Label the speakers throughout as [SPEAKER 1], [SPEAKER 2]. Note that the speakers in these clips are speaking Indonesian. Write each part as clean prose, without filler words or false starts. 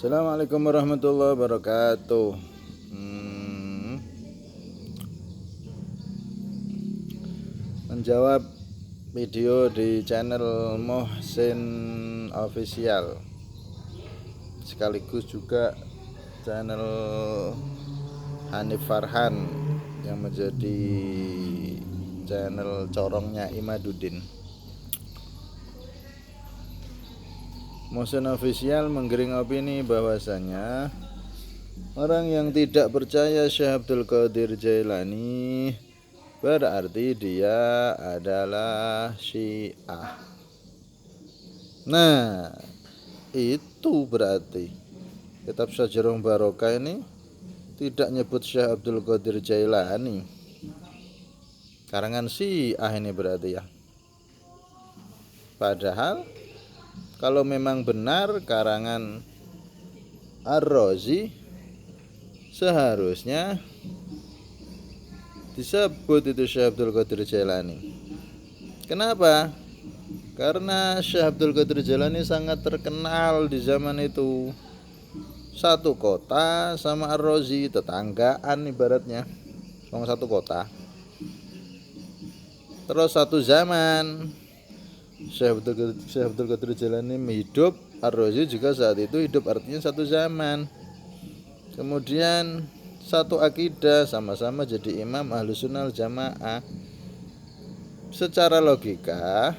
[SPEAKER 1] Assalamualaikum warahmatullahi wabarakatuh. Menjawab video di channel Mohsin Official, sekaligus juga channel Hanif Farhan yang menjadi channel corongnya Imaduddin. Mohsin Official menggiring opini bahwasanya orang yang tidak percaya Syekh Abdul Qadir Jailani berarti dia adalah Syiah. Nah, itu berarti kitab Syajarah Barokah ini tidak nyebut Syekh Abdul Qadir Jailani. Karangan Syiah ini berarti ya. Padahal kalau memang benar karangan Ar-Razi, seharusnya disebut itu Syekh Abdul Qadir Jailani. Kenapa? Karena Syekh Abdul Qadir Jailani sangat terkenal di zaman itu. Satu kota sama Ar-Razi, tetanggaan ibaratnya. Sama satu kota. Terus satu zaman Syekh Abdul Qadir Jailani hidup, Ar-Razi juga saat itu hidup, artinya satu zaman. Kemudian satu akidah, sama-sama jadi imam Ahlussunnah wal Jamaah. Secara logika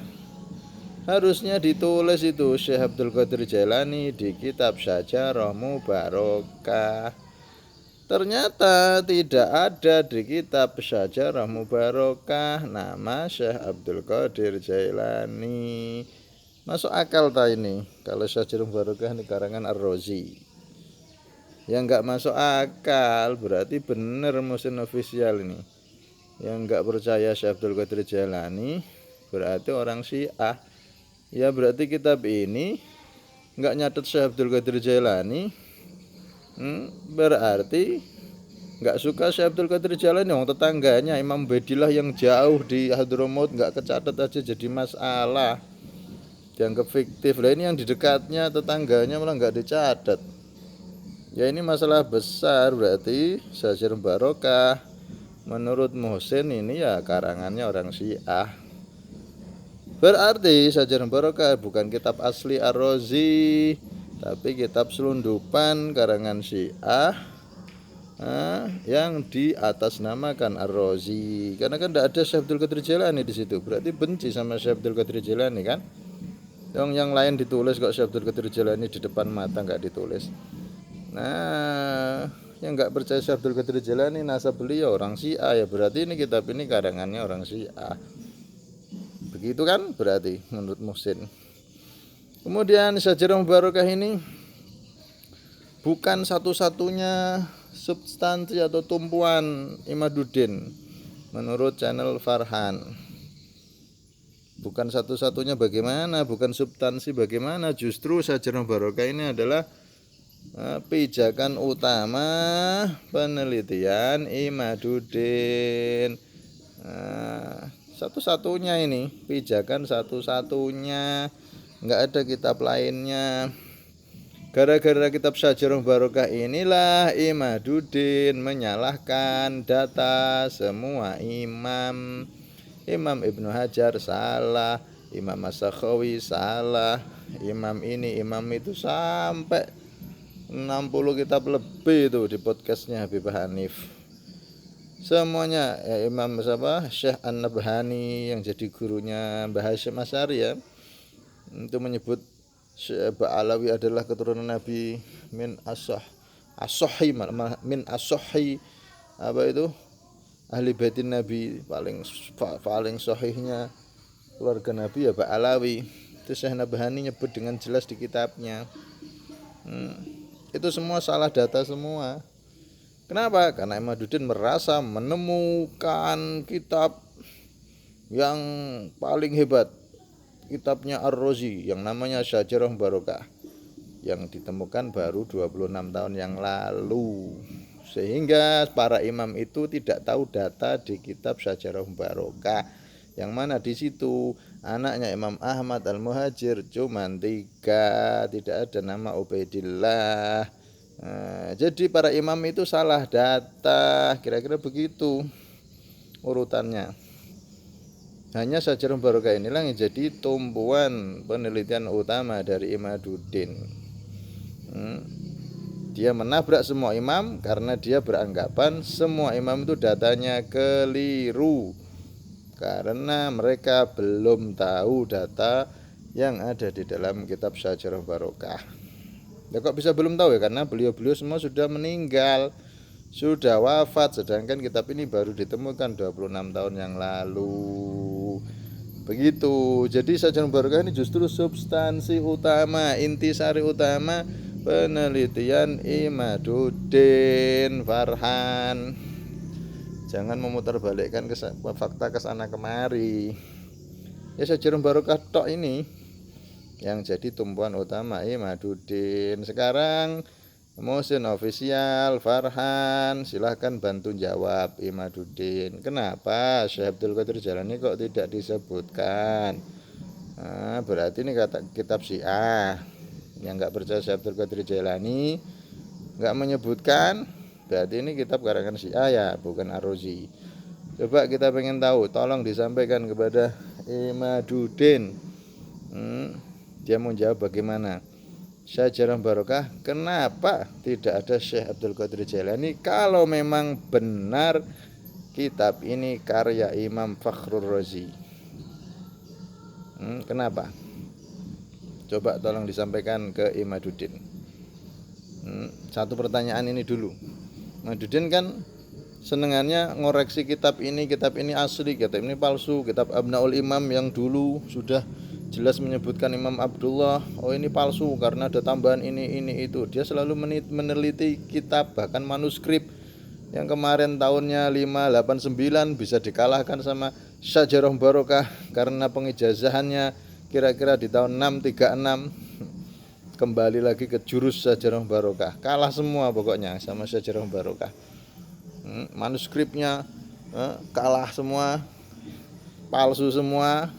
[SPEAKER 1] harusnya ditulis itu Syekh Abdul Qadir Jailani di kitab Syajarah Mubarakah. Ternyata tidak ada di kitab Syajarah Mubarakah nama Syekh Abdul Qadir Jailani. Masuk akal tak ini kalau Syajarah Mubarakah ini karangan Ar-Razi? Yang enggak masuk akal, berarti benar Mohsin Official ini. Yang enggak percaya Syekh Abdul Qadir Jailani berarti orang Syiah. Ya berarti kitab ini enggak nyatet Syekh Abdul Qadir Jailani. Berarti enggak suka Syekh Abdul Qadir Jailani. Yang tetangganya Imam Bedilah yang jauh di Hadramaut enggak kecatat aja jadi masalah, dianggap fiktif. Lah ini yang di dekatnya tetangganya malah enggak dicatat. Ya ini masalah besar. Berarti Syajarah Barokah menurut Mohsin ini ya karangannya orang Syiah. Berarti Syajarah Barokah bukan kitab asli Ar-Razi, tapi kitab selundupan karangan Syiah yang di atas namakan Ar-Razi. Karena kan tidak ada Syekh Abdul Qadir Jailani di situ. Berarti benci sama Syekh Abdul Qadir Jailani kan? Yang lain ditulis kok Syekh Abdul Qadir Jailani di depan mata enggak ditulis. Nah, yang enggak percaya Syekh Abdul Qadir Jailani nasab beliau orang Syiah, ya berarti ini kitab ini karangannya orang Syiah. Begitu kan berarti menurut Mohsin. Kemudian Syajarah Mubarakah ini bukan satu-satunya substansi atau tumpuan Imaduddin menurut channel Farhan. Bukan satu-satunya bagaimana, bukan substansi bagaimana, justru Syajarah Mubarakah ini adalah pijakan utama penelitian Imaduddin. Satu-satunya ini, pijakan satu-satunya, enggak ada kitab lainnya. Gara-gara kitab Syajarah Barokah inilah Imaduddin menyalahkan data semua imam. Imam Ibnu Hajar salah, Imam As-Sakhawi salah, imam ini, imam itu, sampai 60 kitab lebih itu di podcastnya Habib Hanif. Semuanya ya, Imam Syekh An-Nabhani yang jadi gurunya Mbah Hasyim Asy'ari ya, itu menyebut Syekh Ba'alawi adalah keturunan Nabi min as-sahih min as-sahih, apa itu, ahli baitin Nabi, paling sahihnya keluarga Nabi ya Ba'alawi. Itu Syekh Nabhani nyebut dengan jelas di kitabnya. Itu semua salah data semua. Kenapa? Karena Imaduddin merasa menemukan kitab yang paling hebat, kitabnya Ar-Razi yang namanya Syajarah Barokah, yang ditemukan baru 26 tahun yang lalu. Sehingga para imam itu tidak tahu data di kitab Syajarah Barokah, yang mana di situ Anaknya Imam Ahmad Al-Muhajir cuman 3, tidak ada nama Ubaidillah. Jadi para imam itu salah data, kira-kira begitu urutannya. Hanya Syajarah Barokah inilah yang jadi tumpuan penelitian utama dari Imaduddin. Dia menabrak semua imam karena dia beranggapan semua imam itu datanya keliru, karena mereka belum tahu data yang ada di dalam kitab Syajarah Barokah. Ya kok bisa belum tahu ya? Karena beliau-beliau semua sudah meninggal, sudah wafat, sedangkan kitab ini baru ditemukan 26 tahun yang lalu. Begitu. Jadi Syajarah Barokah ini justru substansi utama, intisari utama penelitian Imaduddin Farhan. Jangan memutarbalikkan fakta kesana kemari. Ya Syajarah Barokah tok ini yang jadi tumpuan utama Imaduddin. Sekarang Muhsin Official Farhan, silahkan bantu jawab Imaduddin. Kenapa Syekh Abdul Qadir Jailani kok tidak disebutkan? Berarti ini kata kitab Syiah. Yang nggak percaya Syekh Abdul Qadir Jailani nggak menyebutkan, berarti ini kitab karangan Syiah ya, bukan Ar-Razi. Coba kita pengen tahu, tolong disampaikan kepada Imaduddin. Dia mau jawab bagaimana Syajarah Barokah, kenapa tidak ada Syekh Abdul Qadir Jailani kalau memang benar kitab ini karya Imam Fakhrur Razi. Kenapa? Coba tolong disampaikan ke Imaduddin. Satu pertanyaan ini dulu. Imaduddin kan senengannya ngoreksi kitab ini asli, kitab ini palsu, kitab Abnaul Imam yang dulu sudah jelas menyebutkan Imam Abdullah, oh ini palsu karena ada tambahan ini itu. Dia selalu meneliti kitab, bahkan manuskrip yang kemarin tahunnya 589 bisa dikalahkan sama Syajarah Barokah karena pengijazahannya kira-kira di tahun 636. Kembali lagi ke jurus Syajarah Barokah, kalah semua pokoknya sama Syajarah Barokah. Manuskripnya kalah semua, palsu semua.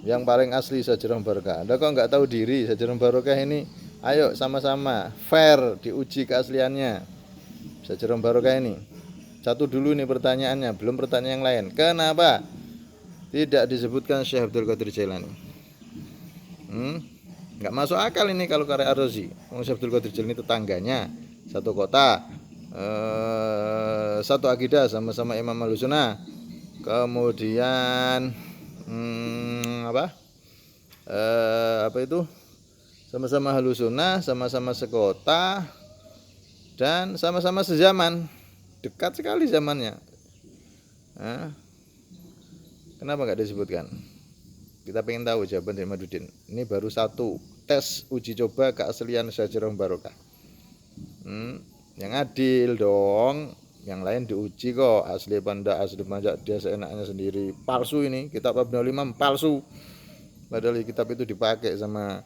[SPEAKER 1] Yang paling asli Syajarah Barokah. Anda kok nggak tahu diri? Syajarah Barokah ini, ayo sama-sama fair diuji keasliannya. Syajarah Barokah ini. Satu dulu nih pertanyaannya, belum pertanyaan yang lain. Kenapa tidak disebutkan Syekh Abdul Qadir Jailani? Nggak masuk akal ini kalau karya Ar-Razi. Syekh Abdul Qadir Jailani tetangganya, satu kota, satu akidah, sama-sama Imam Ahlussunnah. Kemudian apa itu, sama-sama Ahlussunnah, sama-sama sekota, dan sama-sama sezaman, dekat sekali zamannya. Kenapa nggak disebutkan? Kita pengen tahu jawaban dari Imaduddin. Ini baru satu tes uji coba keaslian Syajarah Barokah. Yang adil dong. Yang lain diuji kok, asli apa enggak, dia seenaknya sendiri. Palsu ini, kitab Abnaul Imam palsu. Padahal kitab itu dipakai sama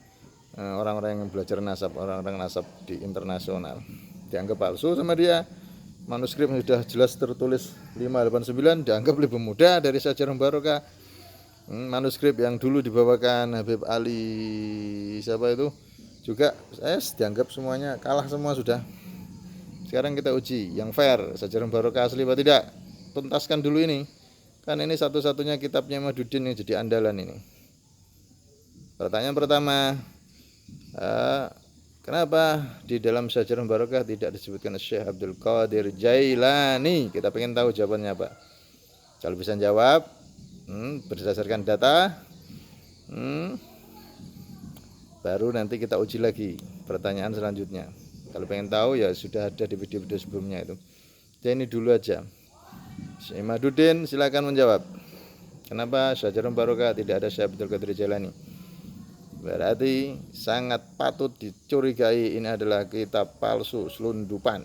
[SPEAKER 1] orang-orang yang belajar nasab, orang-orang nasab di internasional. Dianggap palsu sama dia. Manuskrip sudah jelas tertulis 589 dianggap lebih mudah dari Syajarah Barokah. Manuskrip yang dulu dibawakan Habib Ali siapa itu juga dianggap semuanya kalah semua sudah. Sekarang kita uji yang fair, Syajarah Barokah asli apa tidak. Tuntaskan dulu ini. Kan ini satu-satunya kitabnya Imaduddin yang jadi andalan ini. Pertanyaan pertama, kenapa di dalam Syajarah Barokah tidak disebutkan Syekh Abdul Qadir Jailani? Kita pengen tahu jawabannya apa. Kalau bisa jawab berdasarkan data, baru nanti kita uji lagi pertanyaan selanjutnya. Kalau pengen tahu ya sudah ada di video-video sebelumnya itu. Jadi ini dulu aja. Imaduddin silakan menjawab. Kenapa Syajarah Barokah tidak ada Syekh Abdul Qadir Jailani? Berarti sangat patut dicurigai ini adalah kitab palsu, selundupan.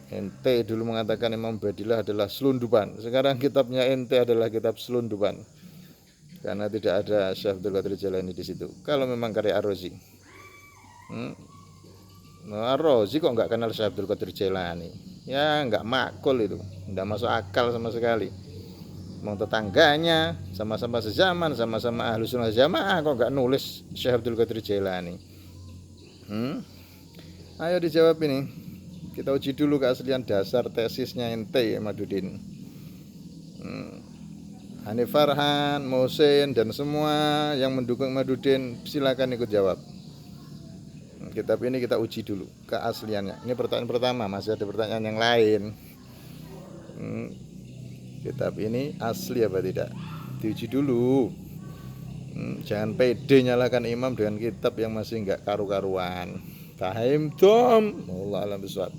[SPEAKER 1] Ente dulu mengatakan Imam Badillah adalah selundupan. Sekarang kitabnya ente adalah kitab selundupan. Karena tidak ada Syekh Abdul Qadir Jailani di situ. Kalau memang karya Ar-Razi. Ar-Razi kok nggak kenal Syekh Abdul Qadir Jailani? Ya nggak makul itu, nggak masuk akal sama sekali. mau tetangganya, sama-sama sezaman, sama-sama ahlu sunnah jamaah, kok nggak nulis Syekh Abdul Qadir Jailani? Ayo dijawab ini. Kita uji dulu keaslian dasar tesisnya ente Madudin. Hanif Farhan, Mohsin, dan semua yang mendukung Madudin, silakan ikut jawab. Kitab ini kita uji dulu keasliannya. Ini pertanyaan pertama, masih ada pertanyaan yang lain. Kitab ini asli apa tidak? Diuji dulu. Jangan pede nyalakan imam dengan kitab yang masih enggak karu-karuan. Paham, Tom? Allah alam bisawab.